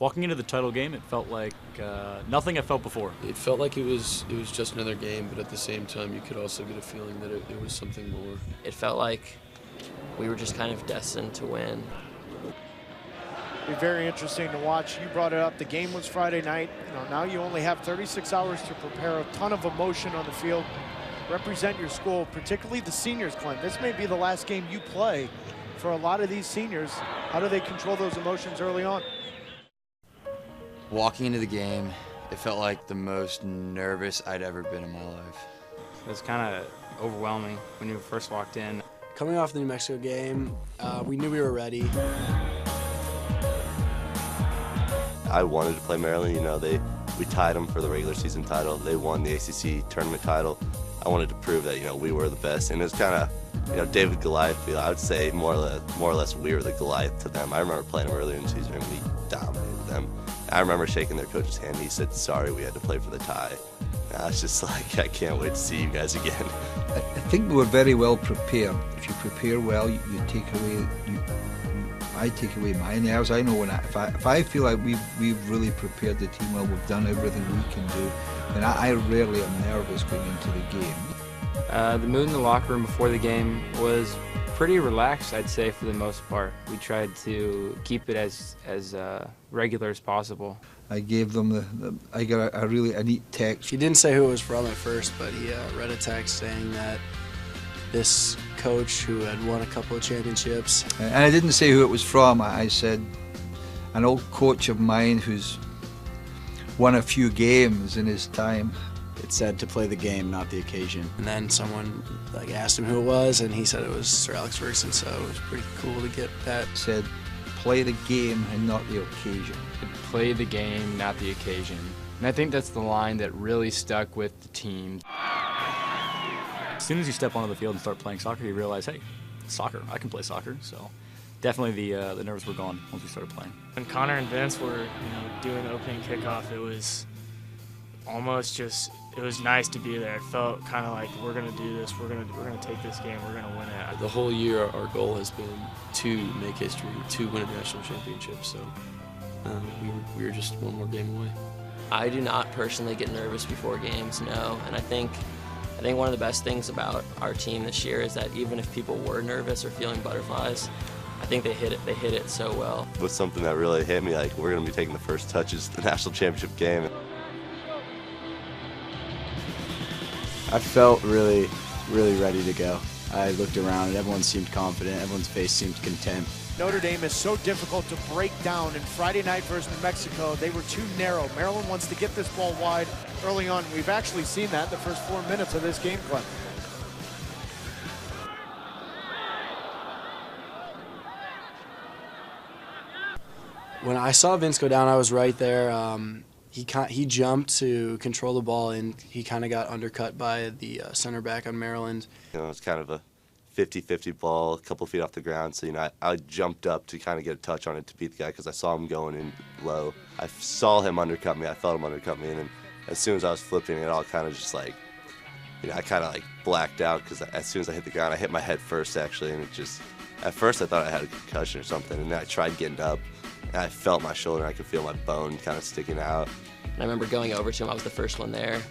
Walking into the title game, it felt like nothing I felt before. It felt like it was just another game, but at the same time, you could also get a feeling that it was something more. It felt like we were just kind of destined to win. Be very interesting to watch. You brought it up. The game was Friday night. Now you only have 36 hours to prepare. A ton of emotion on the field. Represent your school, particularly the seniors, Clint. This may be the last game you play for a lot of these seniors. How do they control those emotions early on? Walking into the game, it felt like the most nervous I'd ever been in my life. It was kind of overwhelming when you first walked in. Coming off the New Mexico game, we knew we were ready. I wanted to play Maryland. We tied them for the regular season title. They won the ACC tournament title. I wanted to prove that we were the best, and it was kind of David Goliath. I would say more or less we were the Goliath to them. I remember playing them earlier in the season, and we dominated them. I remember shaking their coach's hand. He said, "Sorry, we had to play for the tie." And I was just like, I can't wait to see you guys again. I think we were very well prepared. If you prepare well, you take away. I take away my nerves. I know if I feel like we've really prepared the team well, we've done everything we can do, and I rarely am nervous going into the game. The mood in the locker room before the game was pretty relaxed, I'd say, for the most part. We tried to keep it as regular as possible. I gave them I got a really neat text. He didn't say who it was from at first, but he read a text saying that this coach who had won a couple of championships. And I didn't say who it was from. I said an old coach of mine who's won a few games in his time. It said to play the game, not the occasion. And then someone asked him who it was, and he said it was Sir Alex Ferguson, so it was pretty cool to get that. Said, play the game and not the occasion. Play the game, not the occasion. And I think that's the line that really stuck with the team. As soon as you step onto the field and start playing soccer, you realize, hey, soccer, I can play soccer. So definitely the nerves were gone once we started playing. When Connor and Vince were doing the opening kickoff, it was almost just, it was nice to be there. It felt kind of like we're gonna do this, we're gonna take this game, we're gonna win it. The whole year, our goal has been to make history, to win a national championship. So we were just one more game away. I do not personally get nervous before games, no. And I think one of the best things about our team this year is that even if people were nervous or feeling butterflies, I think they hit it so well. It was something that really hit me, like we're going to be taking the first touches to the national championship game. I felt really, really ready to go. I looked around and everyone seemed confident, everyone's face seemed content. Notre Dame is so difficult to break down, and Friday night versus New Mexico, they were too narrow. Maryland wants to get this ball wide early on. We've actually seen that the first 4 minutes of this game, Clint. When I saw Vince go down, I was right there. He jumped to control the ball, and he kind of got undercut by the center back on Maryland. It's kind of a 50-50 ball, a couple feet off the ground. So, I jumped up to kind of get a touch on it to beat the guy because I saw him going in low. I saw him undercut me. I felt him undercut me. And then as soon as I was flipping, it all kind of just I kind of blacked out because as soon as I hit the ground, I hit my head first, actually. And it just, at first I thought I had a concussion or something. And then I tried getting up, and I felt my shoulder, and I could feel my bone kind of sticking out. And I remember going over to him, I was the first one there,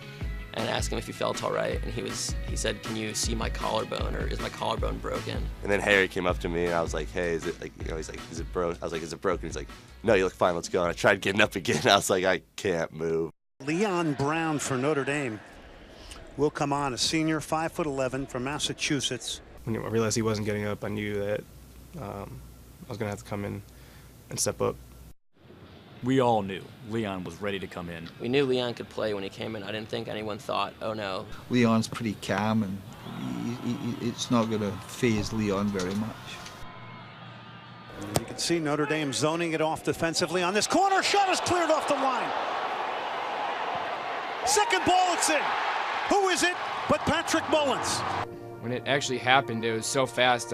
and asking him if he felt all right, and he said, "Can you see my collarbone, or is my collarbone broken?" And then Harry came up to me, and I was like, "Hey, is it he's like, "Is it broke?" I was like, "Is it broken?" He's like, "No, you look fine, let's go." And I tried getting up again. I was like, I can't move. Leon Brown for Notre Dame will come on, a senior, 5'11" from Massachusetts. When I realized he wasn't getting up, I knew that I was gonna have to come in and step up. We all knew Leon was ready to come in. We knew Leon could play when he came in. I didn't think anyone thought, oh no. Leon's pretty calm, and it's not going to faze Leon very much. And you can see Notre Dame zoning it off defensively on this corner. Shot is cleared off the line. Second ball, it's in. Who is it but Patrick Mullins? When it actually happened, it was so fast,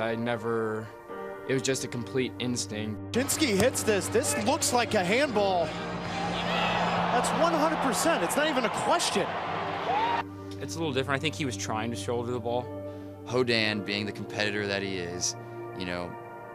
it was just a complete instinct. Shinsky hits this. This looks like a handball. That's 100%. It's not even a question. It's a little different. I think he was trying to shoulder the ball. Hodan, being the competitor that he is,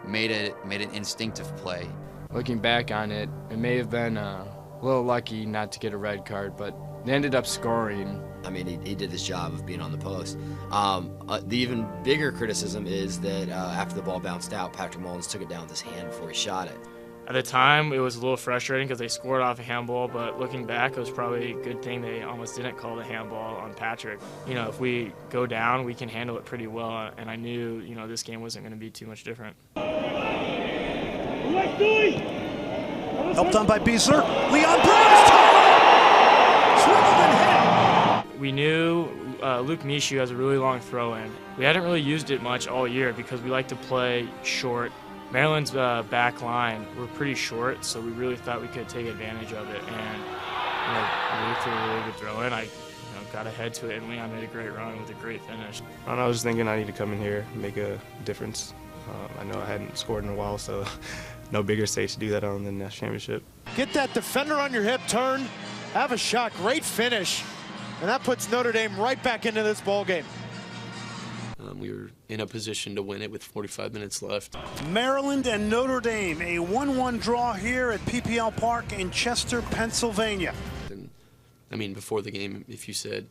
made an instinctive play. Looking back on it, it may have been a little lucky not to get a red card, but they ended up scoring. I mean, he did his job of being on the post. The even bigger criticism is that after the ball bounced out, Patrick Mullins took it down with his hand before he shot it. At the time, it was a little frustrating because they scored off a handball, but looking back, it was probably a good thing they almost didn't call the handball on Patrick. You know, if we go down, we can handle it pretty well, and I knew, you know, this game wasn't going to be too much different. Helped on by Beasler. Leon Brown swiveled and hit it. We knew Luke Mishu has a really long throw-in. We hadn't really used it much all year because we like to play short. Maryland's back line, we're pretty short, so we really thought we could take advantage of it. And Luke threw a really good throw-in. I got ahead to it, and Leon made a great run with a great finish. I was thinking I need to come in here and make a difference. I know I hadn't scored in a while, so no bigger stage to do that on than the national championship. Get that defender on your hip, turn, have a shot, great finish. And that puts Notre Dame right back into this ball game. We were in a position to win it with 45 minutes left. Maryland and Notre Dame, a 1-1 draw here at PPL Park in Chester, Pennsylvania. And, I mean, before the game, if you said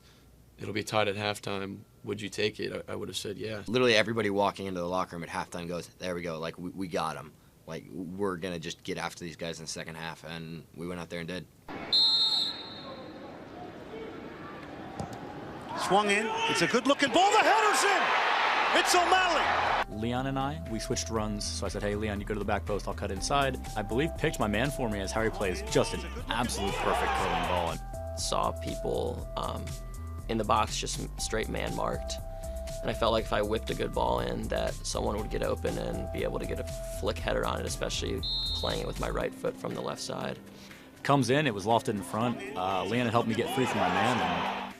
it'll be tied at halftime, would you take it? I would have said yeah. Literally everybody walking into the locker room at halftime goes, there we go, like we got them. Like we're going to just get after these guys in the second half, and we went out there and did. Swung in, it's a good-looking ball, the header's in! It's O'Malley! Leon and we switched runs, so I said, hey, Leon, you go to the back post, I'll cut inside. I believe picked my man for me as Harry plays just an absolute perfect curling ball. Saw people in the box just straight man marked. And I felt like if I whipped a good ball in, that someone would get open and be able to get a flick header on it, especially playing it with my right foot from the left side. Comes in, it was lofted in front. Leon had helped me get free from my man and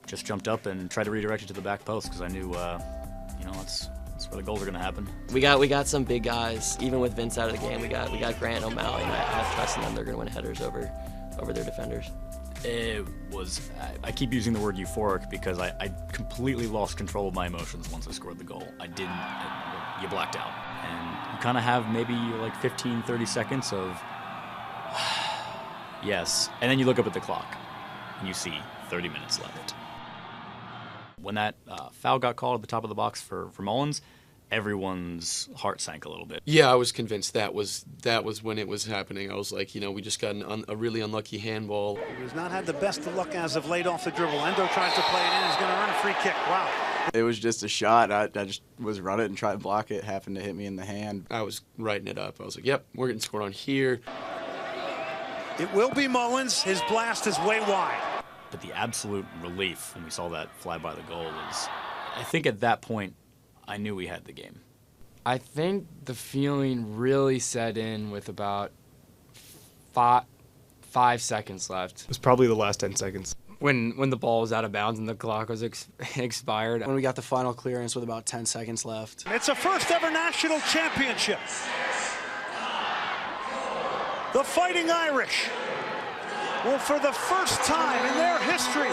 just jumped up and tried to redirect it to the back post because I knew, that's where the goals are going to happen. We got some big guys. Even with Vince out of the game, we got Grant and O'Malley, and I have trust in them. They're going to win headers over their defenders. It was, I keep using the word euphoric because I completely lost control of my emotions once I scored the goal. You blacked out. And you kind of have maybe like 15, 30 seconds of, yes. And then you look up at the clock and you see 30 minutes left. When that foul got called at the top of the box for Mullins, everyone's heart sank a little bit. Yeah, I was convinced that was when it was happening. I was like, we just got a really unlucky handball. He's not had the best of luck as of late off the dribble. Endo tries to play it in. He's going to earn a free kick. Wow. It was just a shot. I just was running and trying to block it. Happened to hit me in the hand. I was writing it up. I was like, yep, we're getting scored on here. It will be Mullins. His blast is way wide. But the absolute relief when we saw that fly by the goal was, I think at that point, I knew we had the game. I think the feeling really set in with about 5 seconds left. It was probably the last 10 seconds. When the ball was out of bounds and the clock was expired. When we got the final clearance with about 10 seconds left. It's a first ever national championship. The Fighting Irish will, for the first time in their history,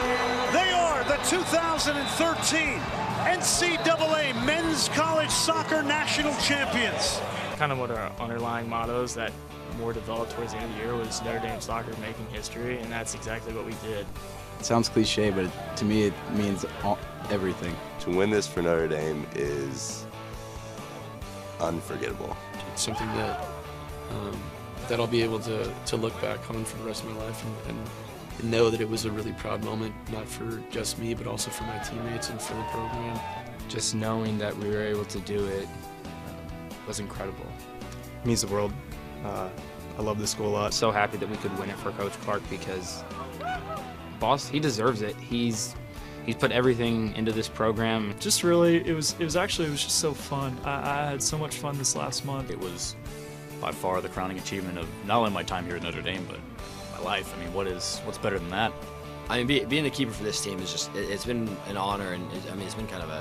they are the 2013 NCAA Men's College Soccer National Champions. Kind of what our underlying motto is that more developed towards the end of the year was Notre Dame soccer making history, and that's exactly what we did. It sounds cliche, but to me it means everything. To win this for Notre Dame is unforgettable. It's something that that I'll be able to look back on for the rest of my life and know that it was a really proud moment, not for just me, but also for my teammates and for the program. Just knowing that we were able to do it was incredible. It means the world. I love this school a lot. So happy that we could win it for Coach Clark because boss, he deserves it. He's put everything into this program. Just really, it was just so fun. I had so much fun this last month. It was by far the crowning achievement of not only my time here at Notre Dame, but my life. I mean, what's better than that? I mean, being a keeper for this team is it's been an honor, and it's been kind of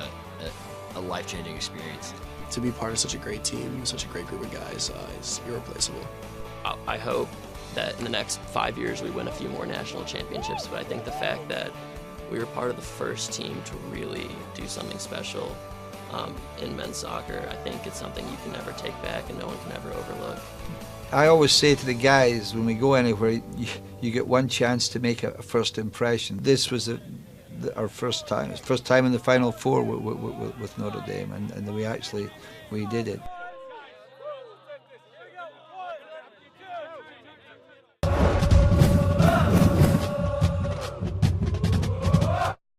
a life-changing experience. To be part of such a great team, such a great group of guys is irreplaceable. I hope that in the next 5 years we win a few more national championships, but I think the fact that we were part of the first team to really do something special in men's soccer, I think it's something you can never take back and no one can ever overlook. I always say to the guys when we go anywhere, you get one chance to make a first impression. This was our first time in the Final Four with Notre Dame, and we did it.